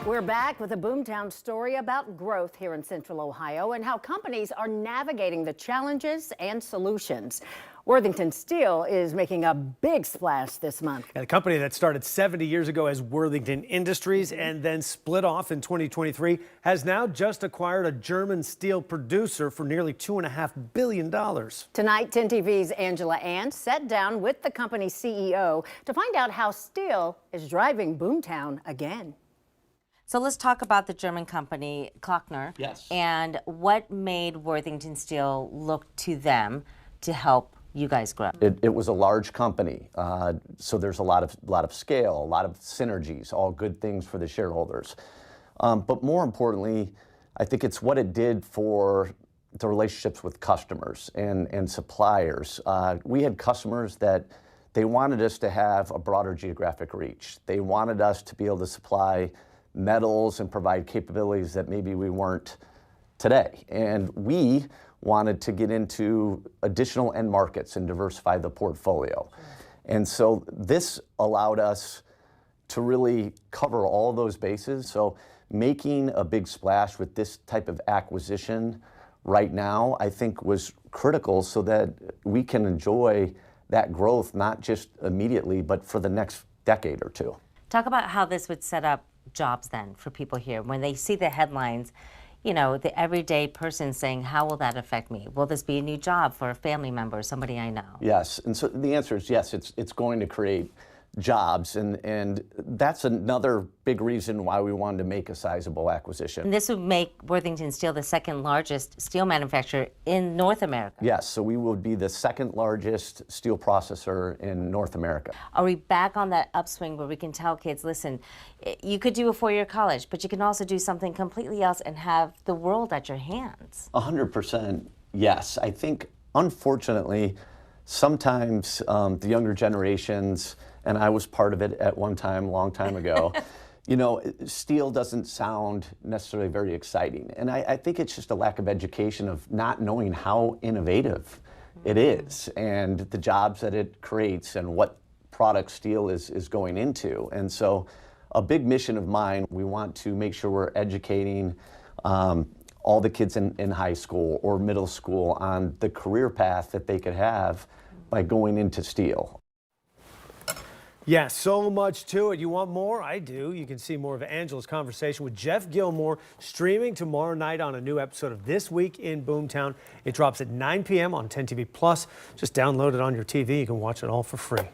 We're back with a boomtown story about growth here in Central Ohio and how companies are navigating the challenges and solutions. Worthington Steel is making a big splash this month. And a company that started 70 years ago as Worthington Industries and then split off in 2023 has now just acquired a German steel producer for nearly $2.5 billion. Tonight, 10 TV's Angela Ant sat down with the company's CEO to find out how steel is driving boomtown again. So let's talk about the German company Klockner. Yes. And what made Worthington Steel look to them to help you guys grow? It was a large company, so there's a lot of scale, a lot of synergies, all good things for the shareholders. But more importantly, I think it's what it did for the relationships with customers and suppliers. We had customers that they wanted us to have a broader geographic reach. They wanted us to be able to supply metals and provide capabilities that maybe we weren't today. And we wanted to get into additional end markets and diversify the portfolio. And so this allowed us to really cover all those bases. So making a big splash with this type of acquisition right now, I think was critical so that we can enjoy that growth, not just immediately, but for the next decade or two. Talk about how this would set up jobs then for people here. When they see the headlines, you know, the everyday person saying, how will that affect me? Will this be a new job for a family member, somebody I know? Yes, and so the answer is yes, it's going to create jobs, and that's another big reason why we wanted to make a sizable acquisition. And this would make Worthington Steel the second largest steel manufacturer in North America. Yes, so we would be the second largest steel processor in North America. Are we back on that upswing where we can tell kids, listen, you could do a four-year college, but you can also do something completely else and have the world at your hands? 100% yes. I think, unfortunately, sometimes the younger generations, and I was part of it at one time, a long time ago, you know, steel doesn't sound necessarily very exciting. And I think it's just a lack of education of not knowing how innovative it is and the jobs that it creates and what product steel is going into. And so a big mission of mine, we want to make sure we're educating all the kids in high school or middle school on the career path that they could have by going into steel. Yeah, so much to it. You want more? I do. You can see more of Angela's conversation with Jeff Gilmore streaming tomorrow night on a new episode of This Week in Boomtown. It drops at 9 p.m. on 10 TV Plus. Just download it on your TV. You can watch it all for free.